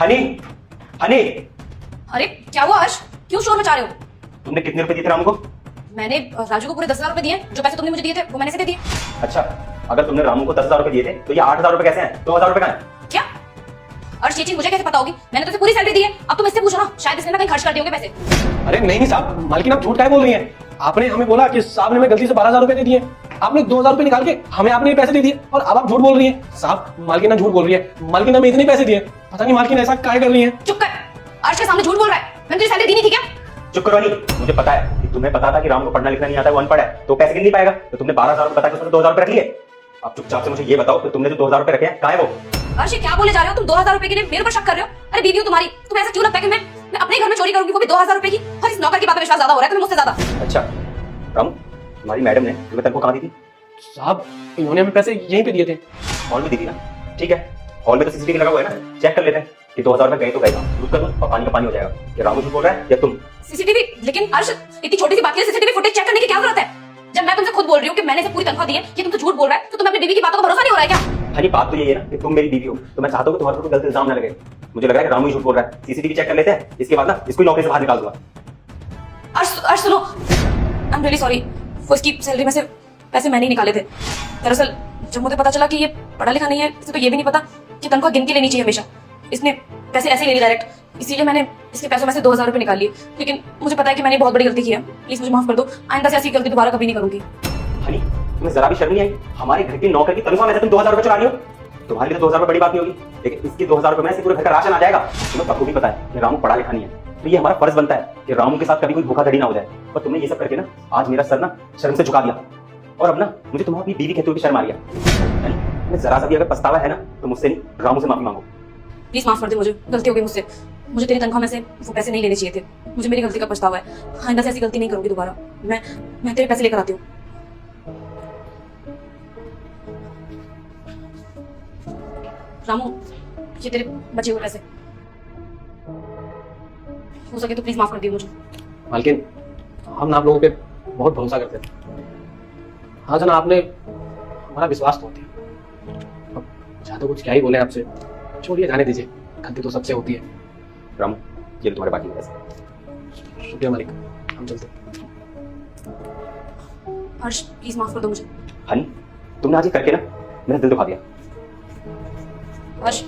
हनी, हनी, अरे क्या हुआ हर्ष, क्यों शोर मचा रहे हो? तुमने कितने रुपए दिए थे रामू को? मैंने राजू को पूरे 10,000 रुपए दिए। जो पैसे तुमने मुझे दिए थे वो मैंने से दे दिए। अच्छा, अगर तुमने रामू को 10,000 रुपए दिए थे तो ये 8,000 रुपए कैसे हैं? 2,000 रुपए कहाँ हैं? क्या? हर्ष ये चीज मुझे कैसे पता होगी? मैंने तो उसे पूरी सैलरी दी है। अब तुम इससे पूछो ना, शायद इसने ना कहीं खर्च कर दिए होंगे पैसे। अरे नहीं साहब, मालकिन आप झूठ काहे बोल रही हैं? आपने हमें बोला कि साहब ने हमें गलती से 12,000 रुपए दे दिए। आपने 2,000 रुपए निकाल के हमें आपने ये पैसे दे दिए और अब आप झूठ बोल रही हैं। साहब, मालकिन ना झूठ बोल रही है। मालकिन हमें इतने पैसे दिए, पता नहीं मालकिन ऐसा काहे कर रही है। चुप कर, हर्ष के सामने झूठ बोल रहा है। मैंने तुझे सैलरी दी नहीं थी क्या? चुप करो नहीं, मुझे पता है कि तुम्हें पता था कि राम को पढ़ना लिखना नहीं आता है, वो अनपढ़ है, तो पैसे गिन नहीं पाएगा। तो तुमने 12,000 रुपए बता के उसने 2,000 रुपए रख लिए। अब चुपचाप से मुझे ये बताओ कि तुमने जो 2,000 रुपए रखे हैं कहाँ है वो? हर्ष ये क्या बोले जा रहे हो? तुम 2,000 रुपए के लिए मेरे ऊपर शक कर रहे हो? अरे बीवी हो तुम्हारी, तुम्हें ऐसा क्यों लगता है कि मैं अपने घर में चोरी करूंगी, वो भी 2,000 रुपए की? और इस नौकर की बात में विश्वास ज्यादा हो रहा है तुम्हें मुझसे ज्यादा। अच्छा रामू, तुम्हारी मैडम ने तुम्हें तनख्वाह कहाँ दी थी? साहब, इन्होंने हमें पैसे यहीं पे दिए थे। हॉल में दी थी ना? ठीक है, हॉल में तो सीसीटीवी लगा हुआ है ना, चेक कर लेते हैं कि 2,000 रुपए गए तो गए, दूध का दूध और पानी का पानी हो जाएगा। ये रामू झूठ बोल रहा है या तुम? सीसीटीवी? लेकिन हर्ष इतनी छोटी सी बात के लिए सीसीटीवी फुटेज चेक करने की क्या जरूरत है? जब मैं तुमसे खुद बोल रही हूँ कि मैंने इसे पूरी तनख्वाह दी है, ये तुम तो झूठ बोल रहा है, तो तुम्हें अपनी बीवी की बातों का भरोसा नहीं हो रहा है क्या? हनी, बात तो ये है ना कि तुम मेरी बीवी हो, तो मैं चाहता हूँ कि तुम्हारे ऊपर कोई गलत इल्जाम ना लगे। मुझे लग रहा है कि रामू ही झूठ बोल रहा है। सीसीटीवी चेक कर लेते हैं, इसके बाद ना इसको नौकरी से बाहर निकाल दूंगा। हर्ष सुनो, आई एम रियली सॉरी। वो इसकी सैलरी में से पैसे मैंने ही निकाले थे। दरअसल जब मुझे पता चला कि ये पढ़ा लिखा नहीं है, इसे तो ये भी नहीं पता कि तनख्वाह गिन के लेनी चाहिए हमेशा। इसने पैसे ऐसे ही ले लिए डायरेक्ट, इसीलिए मैंने इसके पैसों में से 2,000 रुपए निकाल लिए। लेकिन मुझे पता है कि मैंने बहुत बड़ी गलती की है। प्लीज मुझे माफ कर दो, आइंदा से ऐसी गलती दोबारा कभी नहीं करूंगी। हनी, तुम्हें जरा भी शर्म नहीं आई? हमारे घर की नौकर की तनख्वाह में से तुम 2,000 रुपए चुरा रही हो। तुम्हारे लिए तो 2,000 रुपए बड़ी बात नहीं होगी, लेकिन इसकी 2,000 रुपए में से पूरे घर का राशन आ जाएगा। तुम्हें सबको भी पता है कि रामू पढ़ा लिखा नहीं है, तो ये हमारा फर्ज बनता है कि रामू के साथ कभी कोई धोखाधड़ी ना हो जाए। पर तुमने ये सब करके ना आज मेरा सर ना शर्म से झुका दिया, और अब ना मुझे तुम्हारी बीवी कहते हुए भी शर्म आ रही है। मैं जरा सा भी अगर पछतावा है ना तो मुझसे नहीं, रामू से माफी मांगो। प्लीज माफ कर दे मुझे, गलती हो गई मुझसे। मुझे तेरी तनख्वाह में से वो पैसे नहीं लेने चाहिए थे। मुझे मेरी गलती का पछतावा है। आइंदा से ऐसी गलती नहीं करूंगी दोबारा। मैं तेरे पैसे लेकर आती हूँ। रामू, ये तेरे बचे हुए पैसे। हो सके तो प्लीज माफ कर दियो मुझे। मालकिन, हम ना आप लोगों पे बहुत भरोसा करते हैं। हाँ जना, आपने हमारा विश्वास तोड़ दिया। अब ज्यादा कुछ क्या ही बोले आपसे, छोड़िए, जाने दीजिए। गलती तो सबसे होती है। रामू, ये लो तुम्हारे बाकी के पैसे। शुक्रिया मालिक, हम चलते। हर्ष प्लीज माफ कर दो मुझे। हनी, तुमने आज ये करके ना मेरा दिल दुखा दिया। हर्ष